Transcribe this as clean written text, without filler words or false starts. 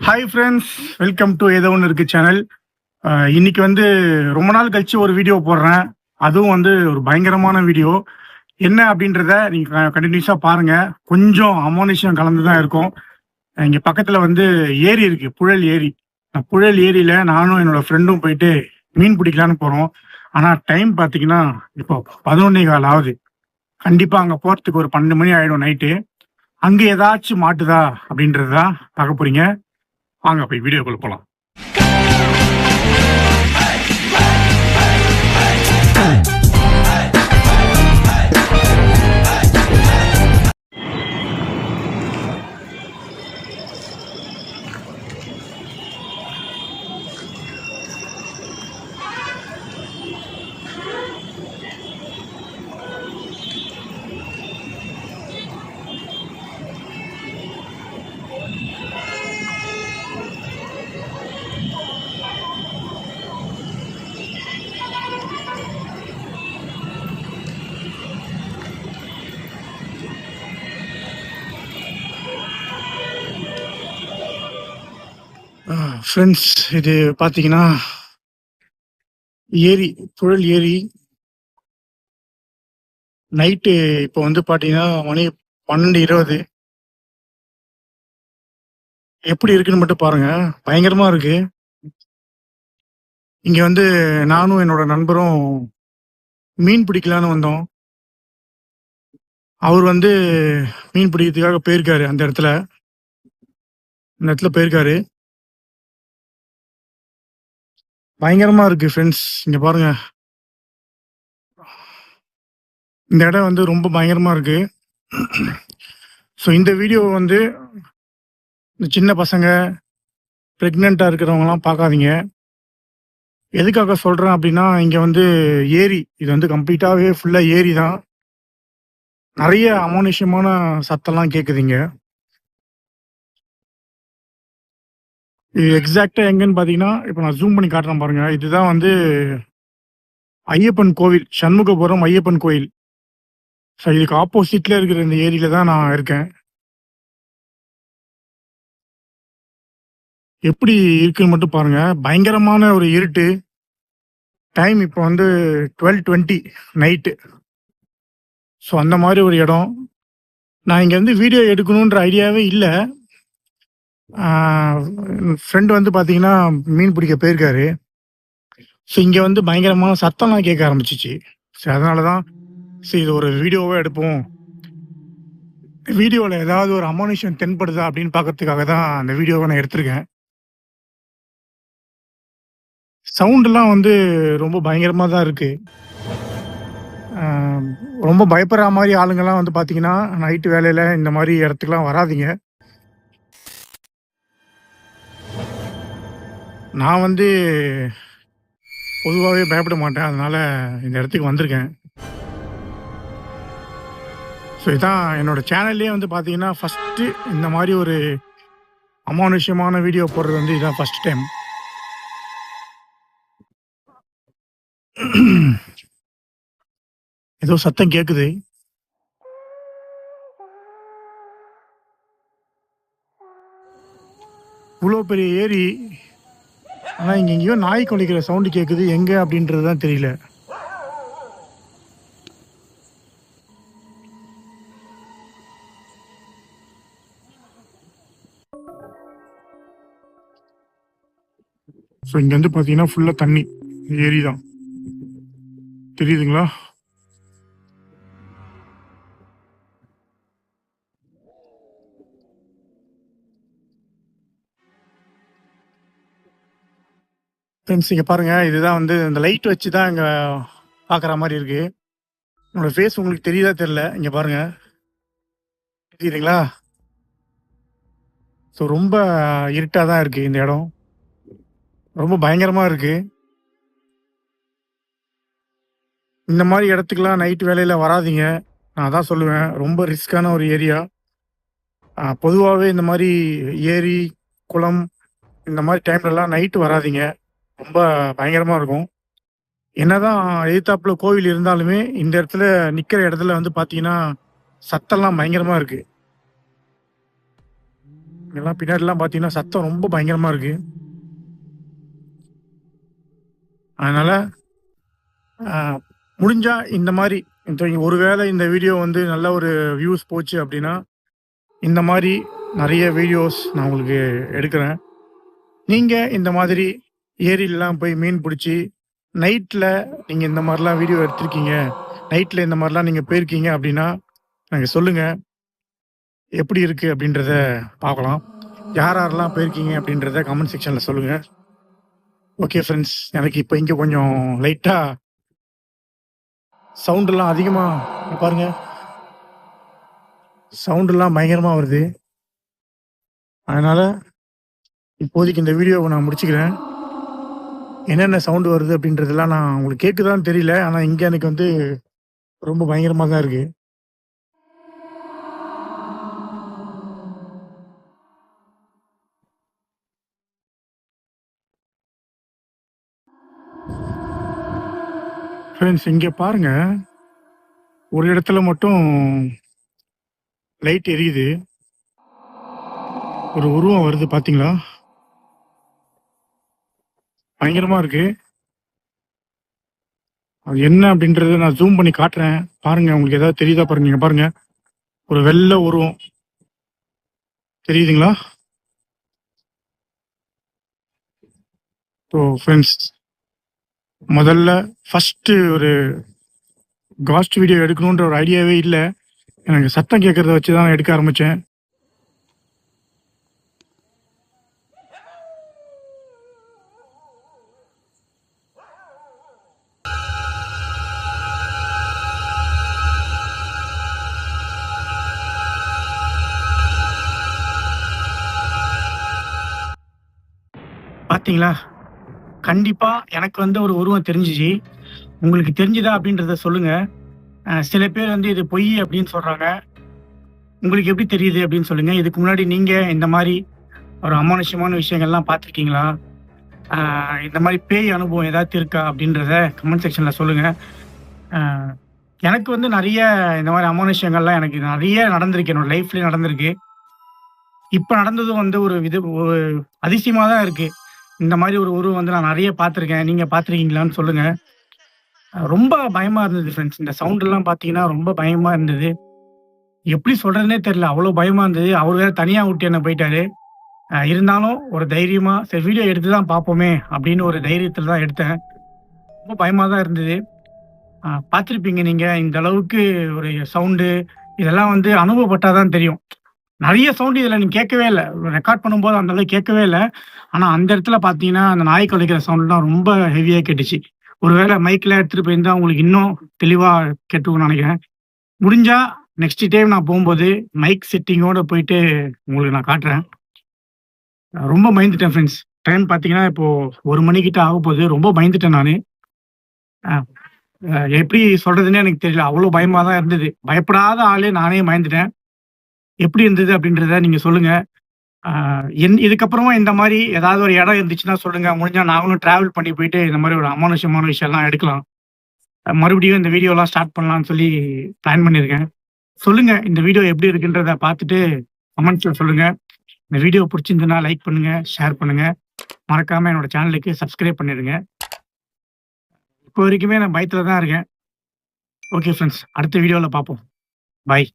Hi friends, welcome to ஏதோ ஒன்று இருக்கு சேனல். இன்னைக்கு வந்து ரொம்ப நாள் கழிச்சு ஒரு வீடியோ போடுறேன். அதுவும் வந்து ஒரு பயங்கரமான வீடியோ. என்ன அப்படின்றத நீங்க கண்டினியூஸா பாருங்க. கொஞ்சம் அமோனிஷம் கலந்து தான் இருக்கும். இங்க பக்கத்துல வந்து ஏரி இருக்கு, புழல் ஏரி. புழல் ஏரியில நானும் என்னோட ஃப்ரெண்டும் போயிட்டு மீன் பிடிக்கலான்னு போறோம். ஆனா டைம் பாத்தீங்கன்னா இப்போ 11:15 ஆகுது. கண்டிப்பா அங்க போறதுக்கு ஒரு 12 மணி ஆயிடும் நைட்டு. அங்க ஏதாச்சும் மாட்டுதா அப்படின்றதுதான் பார்க்க போறீங்க. வாங்க போய் வீடியோக்குள்ள போலாம். ஃப்ரெண்ட்ஸ், இது பார்த்தீங்கன்னா ஏரி, புழல் ஏரி. நைட்டு இப்போ வந்து பார்த்தீங்கன்னா மணி 12:20. எப்படி இருக்குன்னு மட்டும் பாருங்க, பயங்கரமா இருக்கு. இங்க வந்து நானும் என்னோட நண்பரும் மீன் பிடிக்கலான்னு வந்தோம். அவர் வந்து மீன் பிடிக்கிறதுக்காக போயிருக்காரு. அந்த இடத்துல போயிருக்காரு. பயங்கரமா இருக்கு ஃப்ரெண்ட்ஸ், இங்க பாருங்க. இந்த இடம் வந்து ரொம்ப பயங்கரமா இருக்கு. ஸோ இந்த வீடியோ வந்து இந்த சின்ன பசங்க, ப்ரெக்னெண்ட்டாக இருக்கிறவங்கலாம் பார்க்காதீங்க. எதுக்காக சொல்கிறேன் அப்படின்னா, இங்கே வந்து ஏரி, இது வந்து கம்ப்ளீட்டாகவே ஃபுல்லாக ஏரி தான். நிறைய அமானுஷ்யமான சத்தம்லாம் கேட்குதுங்க. இது எக்ஸாக்டாக எங்கன்னு பார்த்தீங்கன்னா, இப்போ நான் ஜூம் பண்ணி காட்டுறேன் பாருங்க. இதுதான் வந்து ஐயப்பன் கோவில், சண்முகபுரம் ஐயப்பன் கோயில். ஸோ இதுக்கு ஆப்போசிட்ல இருக்கிற இந்த ஏரியில தான் நான் இருக்கேன். எப்படி இருக்குன்னு மட்டும் பாருங்க. பயங்கரமான ஒரு இருட்டு. டைம் இப்போ வந்து 12:20 நைட்டு. ஸோ அந்த மாதிரி ஒரு இடம். நான் இங்கே வந்து வீடியோ எடுக்கணுன்ற ஐடியாவே இல்லை. ஃப்ரெண்டு வந்து பார்த்தீங்கன்னா மீன் பிடிக்க போயிருக்காரு. ஸோ இங்கே வந்து பயங்கரமான சத்தம்லாம் கேட்க ஆரம்பிச்சிச்சு. சரி, அதனால தான் சரி இது ஒரு வீடியோவே எடுப்போம். வீடியோவில் ஏதாவது ஒரு அமானுஷம் தென்படுதா அப்படின்னு பார்க்கறதுக்காக தான் அந்த வீடியோவை நான் எடுத்திருக்கேன். சவுண்டெல்லாம் வந்து ரொம்ப பயங்கரமாக தான் இருக்கு. ரொம்ப பயப்படுற மாதிரி ஆளுங்கெல்லாம் வந்து பார்த்தீங்கன்னா நைட்டு வேலையில் இந்த மாதிரி இடத்துக்குலாம் வராதிங்க. நான் வந்து பொதுவாகவே பயப்பட மாட்டேன், அதனால இந்த இடத்துக்கு வந்திருக்கேன். ஸோ இதான் என்னோட சேனல்லே வந்து பார்த்தீங்கன்னா ஃபஸ்ட்டு இந்த மாதிரி ஒரு அமானுஷ்யமான வீடியோ போடுறது வந்து இதான் ஃபர்ஸ்ட் டைம். ஏதோ சத்தம் கேட்குது. இவ்வளோ பெரிய ஏரி, ஆனால் இங்கே எங்கேயோ நாய் குலைக்கிற சவுண்டு கேட்குது. எங்கே அப்படின்றது தான் தெரியல. ஸோ இங்கே வந்து பார்த்தீங்கன்னா ஃபுல்லாக தண்ணி, ஏரி தான். தெரியுதுங்களா? ஃப்ரெண்ட்ஸ், இங்கே பாருங்கள். இதுதான் வந்து இந்த லைட் வச்சு தான் இங்கே பார்க்குற மாதிரி இருக்குது. என்னோட ஃபேஸ் உங்களுக்கு தெரியுதா தெரில. இங்கே பாருங்கள், தெரியுதுங்களா? ஸோ ரொம்ப இருட்டாக தான் இருக்குது இந்த இடம். ரொம்ப பயங்கரமாக இருக்குது. இந்த மாதிரி இடத்துக்குலாம் நைட்டு வேலையில் வராதிங்க. நான் அதான் சொல்லுவேன், ரொம்ப ரிஸ்க்கான ஒரு ஏரியா. பொதுவாகவே இந்த மாதிரி ஏரி, குளம் இந்த மாதிரி டைம்லலாம் நைட்டு வராதிங்க. ரொம்ப பயங்கரமாக இருக்கும். என்னதான் எதிர்த்தாப்புல கோவில் இருந்தாலுமே இந்த இடத்துல நிற்கிற இடத்துல வந்து பார்த்தீங்கன்னா சத்தம்லாம் பயங்கரமாக இருக்குது. இங்கெல்லாம் பின்னாடிலாம் பார்த்தீங்கன்னா சத்தம் ரொம்ப பயங்கரமா இருக்கு. அதனால அ முடிஞ்சா இந்த மாரி ஒருவேளை இந்த வீடியோ வந்து நல்ல ஒரு வியூஸ் போச்சு அப்படின்னா, இந்த மாரி நெறைய வீடியோஸ் நான் உங்களுக்கு எடுக்கிறேன். நீங்க இந்த மாதிரி ஏரிலலாம் போய் மீன் புடிச்சு, நைட்ல நீங்க இந்த மாரிலாம் வீடியோ எடுத்திருக்கீங்க. நைட்ல இந்த மாரிலாம் நீங்க போயிருக்கீங்க அப்படின்னா, எனக்கு சொல்லுங்க. எப்படி இருக்கு அப்படின்றத பார்க்கலாம். யார் யாரெல்லாம் போயிருக்கீங்க அப்படின்றத கமெண்ட் செக்ஷன்ல சொல்லுங்க. Okay friends. எனக்கு இப்ப இங்க கொஞ்சம் லைட்டா சவுண்டெல்லாம் அதிகமா இங்க பாருங்க. சவுண்டெல்லாம் பயங்கரமா வருது. அதனால இப்போதைக்கு இந்த வீடியோவ நான் முடிச்சுக்கிறேன். என்னென்ன சவுண்ட் வருது அப்படின்றதெல்லாம் நான் உங்களுக்கு கேட்குதான்னு தெரியல. ஆனா இங்க எனக்கு வந்து ரொம்ப பயங்கரமா தான் இருக்கு. ஃப்ரெண்ட்ஸ் இங்க பாருங்க. ஒரு இடத்துல மட்டும் லைட் எரியுது. ஒரு உருவம் வருது பார்த்தீங்களா? பயங்கரமா இருக்கு. அது என்ன அப்படின்றத நான் ஜூம் பண்ணி காட்டுறேன். பாருங்க உங்களுக்கு ஏதாவது தெரியுதா பாருங்க. இங்க பாருங்க. ஒரு வெள்ள உருவம் தெரியுதுங்களா? ஸோ ஃப்ரெண்ட்ஸ் முதல்ல ஃபர்ஸ்ட்டு ஒரு காஸ்ட் வீடியோ எடுக்கணுன்ற ஒரு ஐடியாவே இல்ல. எனக்கு சத்தம் கேட்கறத வச்சு தான் எடுக்க ஆரம்பிச்சேன். பார்த்தீங்களா? கண்டிப்பா எனக்கு வந்து ஒரு உருவம் தெரிஞ்சுச்சு. உங்களுக்கு தெரிஞ்சுதா அப்படின்றத சொல்லுங்க. சில பேர் வந்து இது பொய் அப்படின்னு சொல்றாங்க. உங்களுக்கு எப்படி தெரியுது அப்படின்னு சொல்லுங்க. இதுக்கு முன்னாடி நீங்க இந்த மாரி ஒரு அமானுஷ்யமான விஷயங்கள்லாம் பார்த்துருக்கீங்களா? அ இந்த மாரி பேய் அனுபவம் ஏதாச்சும் இருக்கா? அப்படின்றத கமெண்ட் செக்ஷன்ல சொல்லுங்க. அ எனக்கு வந்து நெறைய இந்த மாரி அமானுஷ்யங்கள்லாம் எனக்கு நெறைய நடந்திருக்கு. என்னோட லைஃப்லயே நடந்திருக்கு. இப்ப நடந்ததும் வந்து ஒரு அதிசயமா தான் இருக்கு. இந்த மாரி ஒரு உருவம் வந்து நான் நெறைய பார்த்துருக்கேன். நீங்க பார்த்துருக்கீங்களான்னு சொல்லுங்க. ரொம்ப பயமா இருந்தது ஃப்ரெண்ட்ஸ். இந்த சவுண்ட்லாம் பார்த்தீங்கன்னா, ரொம்ப பயமா இருந்தது. எப்படி சொல்றதுன்னே தெரியல. அவ்ளோ பயமா இருந்தது. அவரு வேற தனியா வுட்டு என்ன போயிட்டாரு. இருந்தாலும் ஒரு தைரியமா, சரி வீடியோ எடுத்து தான் பார்ப்போமே! அப்படின்னு ஒரு தைரியத்துல தான் எடுத்தேன். ரொம்ப பயமா தான் இருந்தது. பார்த்திருப்பீங்க நீங்க. இந்த அளவுக்கு ஒரு சவுண்டு, இதெல்லாம் வந்து அனுபவப்பட்டா தான் தெரியும். நெறைய சவுண்ட் இதுல நீங்க கேட்கவே இல்ல. ரெக்கார்ட் பண்ணும்போது அந்த அளவுக்கு கேட்கவே இல்ல. ஆனா அந்த இடத்துல பார்த்தீங்கன்னா, அந்த நாய் குலைக்கிற சவுண்ட்லாம் ரொம்ப ஹெவியா கேட்டுச்சு. ஒருவேள மைக்ல எடுத்துட்டு போயிருந்தா உங்களுக்கு இன்னும் தெளிவா கேட்டுருக்கும்னு நெனைக்கிறேன். முடிஞ்சா நெக்ஸ்ட் டைம் நான் போம்போது மைக் செட்டிங்கோட போயிட்டு உங்களுக்கு நான் காட்டுறேன். ரொம்ப பயந்துட்டேன் ஃப்ரெண்ட்ஸ். டைம் பார்த்தீங்கன்னா, இப்போ 1 மணி கிட்ட ஆகப்போது. ரொம்ப பயந்துட்டேன் நானு. அ எப்படி சொல்றதுன்னே எனக்கு தெரியல. அவ்ளோ பயமா தான் இருந்தது. பயப்படாத ஆளு நானே பயந்துட்டேன். எப்படி இருந்தது அப்படின்றத நீங்க சொல்லுங்க. ஆ இதுக்கப்புறமா இந்த மாரி ஏதாவது ஒரு இடம் இருந்துச்சுன்னா சொல்லுங்க. முடிஞ்சா நாங்களும் டிராவல் பண்ணி போயிட்டு இந்த மாரி ஒரு அமானுஷ்யமான விஷயம்லாம் எடுக்கலாம். மறுபடியும் இந்த வீடியோலாம் ஸ்டார்ட் பண்ணலாம்னு சொல்லி பிளான் பண்ணியிருக்கேன். சொல்லுங்க இந்த வீடியோ எப்படி இருக்குன்றத பார்த்துட்டு கமெண்ட்ஸ்ல சொல்லுங்க. இந்த வீடியோ புடிச்சிருந்ததுன்னா லைக் பண்ணுங்க, ஷேர் பண்ணுங்க. மறக்காம என்னோட சேனலுக்கு சப்ஸ்கிரைப் பண்ணிடுங்க. இப்போ வரைக்குமே நான் பயத்துல தான் இருக்கேன். Okay friends. அடுத்த வீடியோல பார்ப்போம். பாய்.